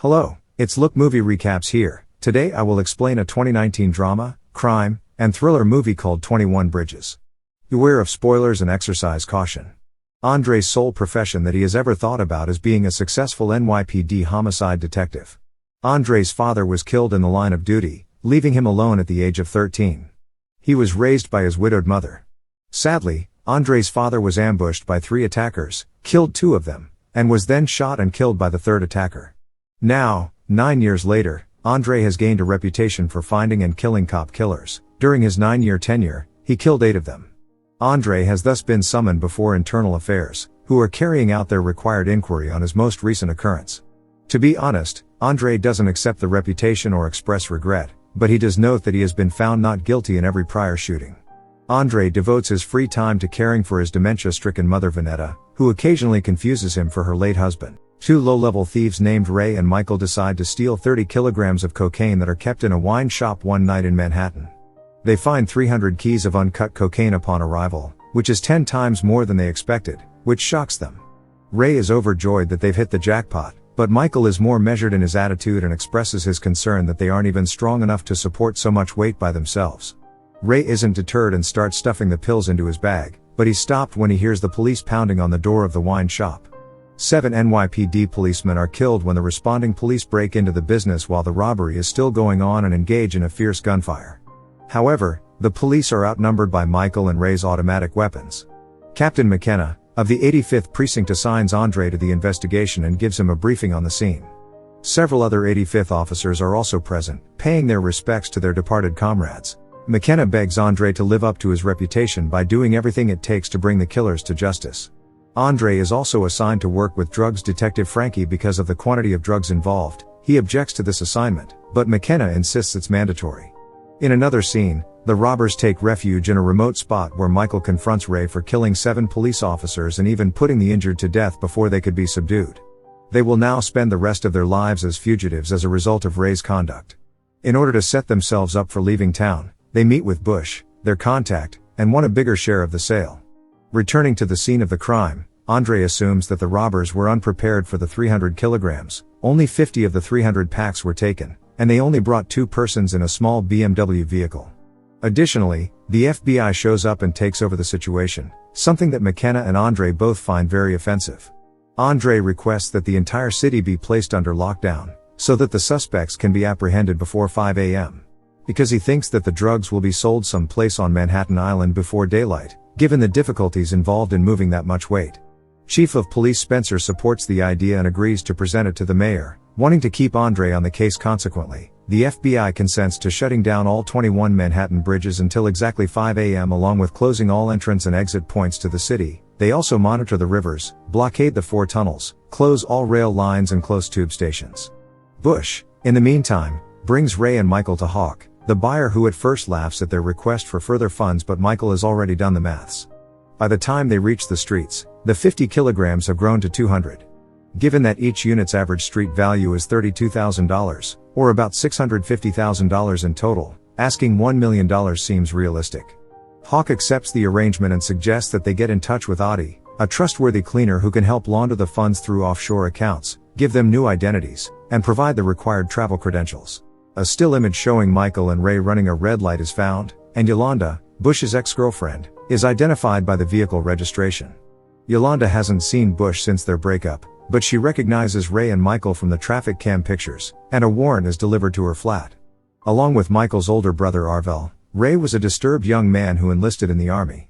Hello, it's Look Movie Recaps here. Today I will explain a 2019 drama, crime, and thriller movie called 21 Bridges. Beware of spoilers and exercise caution. Andre's sole profession that he has ever thought about is being a successful NYPD homicide detective. Andre's father was killed in the line of duty, leaving him alone at the age of 13. He was raised by his widowed mother. Sadly, Andre's father was ambushed by 3 attackers, killed 2 of them, and was then shot and killed by the 3rd attacker. Now, 9 years later, Andre has gained a reputation for finding and killing cop killers. During his 9-year tenure, he killed 8 of them. Andre has thus been summoned before Internal Affairs, who are carrying out their required inquiry on his most recent occurrence. To be honest, Andre doesn't accept the reputation or express regret, but he does note that he has been found not guilty in every prior shooting. Andre devotes his free time to caring for his dementia-stricken mother Vanetta, who occasionally confuses him for her late husband. 2 low-level thieves named Ray and Michael decide to steal 30 kilograms of cocaine that are kept in a wine shop one night in Manhattan. They find 300 keys of uncut cocaine upon arrival, which is 10 times more than they expected, which shocks them. Ray is overjoyed that they've hit the jackpot, but Michael is more measured in his attitude and expresses his concern that they aren't even strong enough to support so much weight by themselves. Ray isn't deterred and starts stuffing the pills into his bag, but he's stopped when he hears the police pounding on the door of the wine shop. 7 NYPD policemen are killed when the responding police break into the business while the robbery is still going on and engage in a fierce gunfire. However, the police are outnumbered by Michael and Ray's automatic weapons. Captain McKenna, of the 85th Precinct, assigns Andre to the investigation and gives him a briefing on the scene. Several other 85th officers are also present, paying their respects to their departed comrades. McKenna begs Andre to live up to his reputation by doing everything it takes to bring the killers to justice. Andre is also assigned to work with drugs detective Frankie because of the quantity of drugs involved. He objects to this assignment, but McKenna insists it's mandatory. In another scene, the robbers take refuge in a remote spot where Michael confronts Ray for killing 7 police officers and even putting the injured to death before they could be subdued. They will now spend the rest of their lives as fugitives as a result of Ray's conduct. In order to set themselves up for leaving town, they meet with Bush, their contact, and want a bigger share of the sale. Returning to the scene of the crime, Andre assumes that the robbers were unprepared for the 300 kilograms, only 50 of the 300 packs were taken, and they only brought 2 persons in a small BMW vehicle. Additionally, the FBI shows up and takes over the situation, something that McKenna and Andre both find very offensive. Andre requests that the entire city be placed under lockdown, so that the suspects can be apprehended before 5 a.m. because he thinks that the drugs will be sold someplace on Manhattan Island before daylight, given the difficulties involved in moving that much weight. Chief of Police Spencer supports the idea and agrees to present it to the mayor, wanting to keep Andre on the case. Consequently, the FBI consents to shutting down all 21 Manhattan bridges until exactly 5 a.m. along with closing all entrance and exit points to the city. They also monitor the rivers, blockade the 4 tunnels, close all rail lines and close tube stations. Bush, in the meantime, brings Ray and Michael to Hawk, the buyer, who at first laughs at their request for further funds, but Michael has already done the maths. By the time they reach the streets, the 50 kilograms have grown to 200. Given that each unit's average street value is $32,000, or about $650,000 in total, asking $1 million seems realistic. Hawk accepts the arrangement and suggests that they get in touch with Adi, a trustworthy cleaner who can help launder the funds through offshore accounts, give them new identities, and provide the required travel credentials. A still image showing Michael and Ray running a red light is found, and Yolanda, Bush's ex-girlfriend, is identified by the vehicle registration. Yolanda hasn't seen Bush since their breakup, but she recognizes Ray and Michael from the traffic cam pictures, and a warrant is delivered to her flat. Along with Michael's older brother Arvel, Ray was a disturbed young man who enlisted in the army.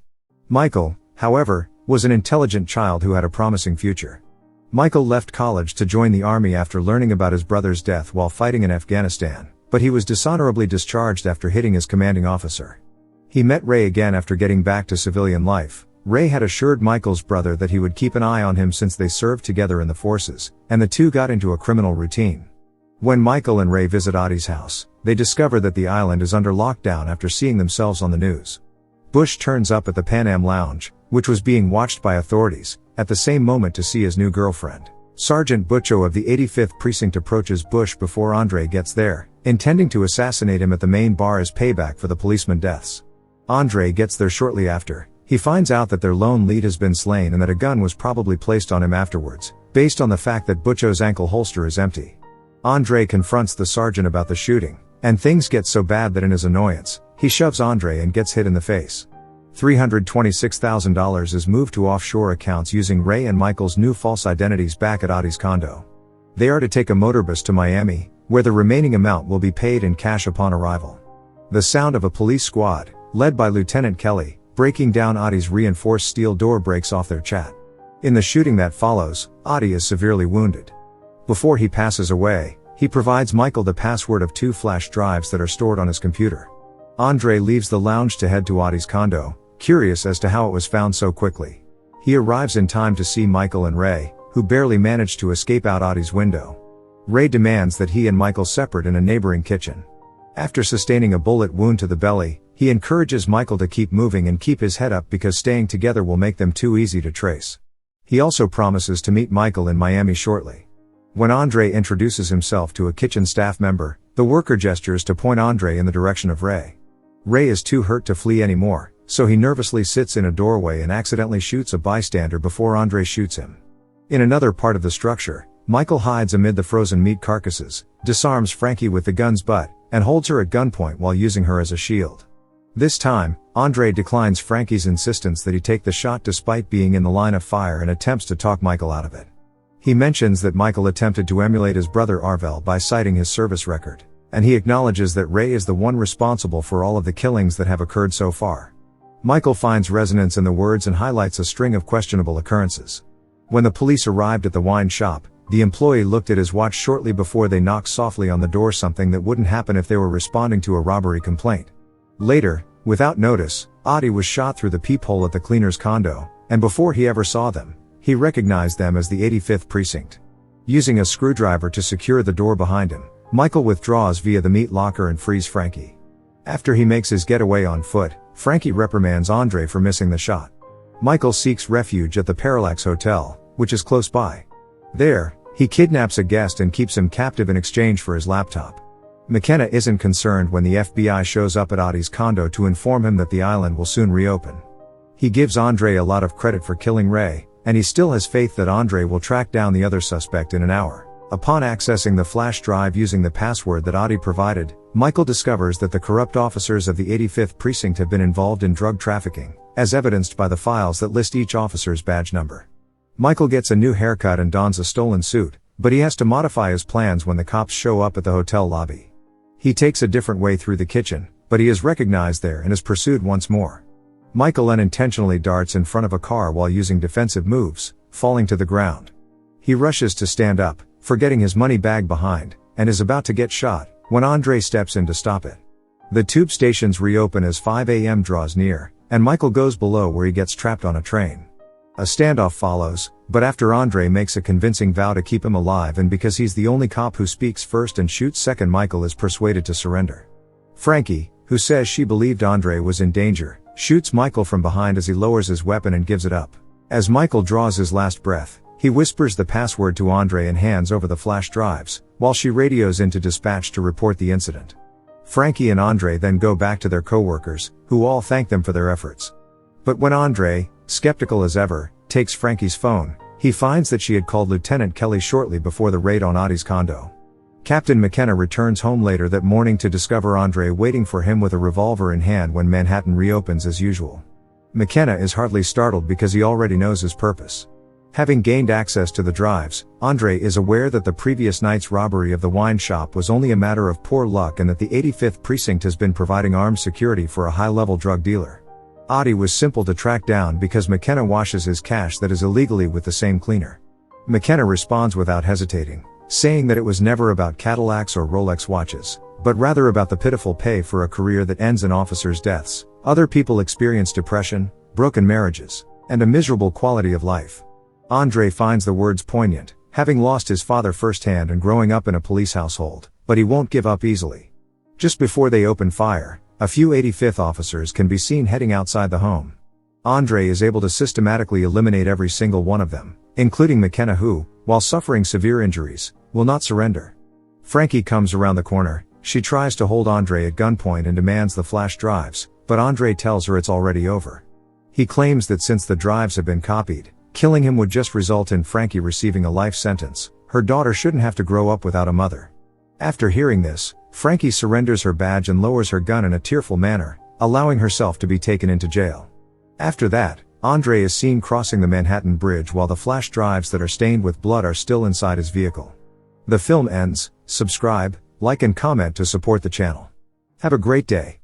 Michael, however, was an intelligent child who had a promising future. Michael left college to join the army after learning about his brother's death while fighting in Afghanistan, but he was dishonorably discharged after hitting his commanding officer. He met Ray again after getting back to civilian life. Ray had assured Michael's brother that he would keep an eye on him since they served together in the forces, and the two got into a criminal routine. When Michael and Ray visit Adi's house, they discover that the island is under lockdown after seeing themselves on the news. Bush turns up at the Pan Am Lounge, which was being watched by authorities, at the same moment to see his new girlfriend. Sergeant Butcho of the 85th Precinct approaches Bush before Andre gets there, intending to assassinate him at the main bar as payback for the policeman deaths. Andre gets there shortly after. He finds out that their lone lead has been slain and that a gun was probably placed on him afterwards, based on the fact that Butcho's ankle holster is empty. Andre confronts the sergeant about the shooting, and things get so bad that in his annoyance, he shoves Andre and gets hit in the face. $326,000 is moved to offshore accounts using Ray and Michael's new false identities back at Adi's condo. They are to take a motorbus to Miami, where the remaining amount will be paid in cash upon arrival. The sound of a police squad, led by Lieutenant Kelly, breaking down Adi's reinforced steel door breaks off their chat. In the shooting that follows, Adi is severely wounded. Before he passes away, he provides Michael the password of 2 flash drives that are stored on his computer. Andre leaves the lounge to head to Adi's condo, curious as to how it was found so quickly. He arrives in time to see Michael and Ray, who barely managed to escape out Adi's window. Ray demands that he and Michael separate in a neighboring kitchen. After sustaining a bullet wound to the belly, he encourages Michael to keep moving and keep his head up because staying together will make them too easy to trace. He also promises to meet Michael in Miami shortly. When Andre introduces himself to a kitchen staff member, the worker gestures to point Andre in the direction of Ray. Ray is too hurt to flee anymore, so he nervously sits in a doorway and accidentally shoots a bystander before Andre shoots him. In another part of the structure, Michael hides amid the frozen meat carcasses, disarms Frankie with the gun's butt, and holds her at gunpoint while using her as a shield. This time, Andre declines Frankie's insistence that he take the shot despite being in the line of fire and attempts to talk Michael out of it. He mentions that Michael attempted to emulate his brother Arvel by citing his service record, and he acknowledges that Ray is the one responsible for all of the killings that have occurred so far. Michael finds resonance in the words and highlights a string of questionable occurrences. When the police arrived at the wine shop, the employee looked at his watch shortly before they knocked softly on the door, something that wouldn't happen if they were responding to a robbery complaint. Later, without notice, Adi was shot through the peephole at the cleaner's condo, and before he ever saw them, he recognized them as the 85th precinct. Using a screwdriver to secure the door behind him, Michael withdraws via the meat locker and frees Frankie. After he makes his getaway on foot, Frankie reprimands Andre for missing the shot. Michael seeks refuge at the Parallax Hotel, which is close by. There, he kidnaps a guest and keeps him captive in exchange for his laptop. McKenna isn't concerned when the FBI shows up at Adi's condo to inform him that the island will soon reopen. He gives Andre a lot of credit for killing Ray, and he still has faith that Andre will track down the other suspect in an hour. Upon accessing the flash drive using the password that Adi provided, Michael discovers that the corrupt officers of the 85th precinct have been involved in drug trafficking, as evidenced by the files that list each officer's badge number. Michael gets a new haircut and dons a stolen suit, but he has to modify his plans when the cops show up at the hotel lobby. He takes a different way through the kitchen, but he is recognized there and is pursued once more. Michael unintentionally darts in front of a car while using defensive moves, falling to the ground. He rushes to stand up, forgetting his money bag behind, and is about to get shot, when Andre steps in to stop it. The tube stations reopen as 5 a.m. draws near, and Michael goes below where he gets trapped on a train. A standoff follows, but after Andre makes a convincing vow to keep him alive and because he's the only cop who speaks first and shoots second, Michael is persuaded to surrender. Frankie, who says she believed Andre was in danger, shoots Michael from behind as he lowers his weapon and gives it up. As Michael draws his last breath, he whispers the password to Andre and hands over the flash drives, while she radios into dispatch to report the incident. Frankie and Andre then go back to their co-workers, who all thank them for their efforts. But when Andre, skeptical as ever, takes Frankie's phone, he finds that she had called Lieutenant Kelly shortly before the raid on Adi's condo. Captain McKenna returns home later that morning to discover Andre waiting for him with a revolver in hand when Manhattan reopens as usual. McKenna is hardly startled because he already knows his purpose. Having gained access to the drives, Andre is aware that the previous night's robbery of the wine shop was only a matter of poor luck and that the 85th precinct has been providing armed security for a high-level drug dealer. Adi was simple to track down because McKenna washes his cash that is illegally with the same cleaner. McKenna responds without hesitating, saying that it was never about Cadillacs or Rolex watches, but rather about the pitiful pay for a career that ends in officers' deaths. Other people experience depression, broken marriages, and a miserable quality of life. Andre finds the words poignant, having lost his father firsthand and growing up in a police household, but he won't give up easily. Just before they open fire, a few 85th officers can be seen heading outside the home. Andre is able to systematically eliminate every single one of them, including McKenna who, while suffering severe injuries, will not surrender. Frankie comes around the corner. She tries to hold Andre at gunpoint and demands the flash drives, but Andre tells her it's already over. He claims that since the drives have been copied, killing him would just result in Frankie receiving a life sentence. Her daughter shouldn't have to grow up without a mother. After hearing this, Frankie surrenders her badge and lowers her gun in a tearful manner, allowing herself to be taken into jail. After that, Andre is seen crossing the Manhattan Bridge while the flash drives that are stained with blood are still inside his vehicle. The film ends. Subscribe, like and comment to support the channel. Have a great day.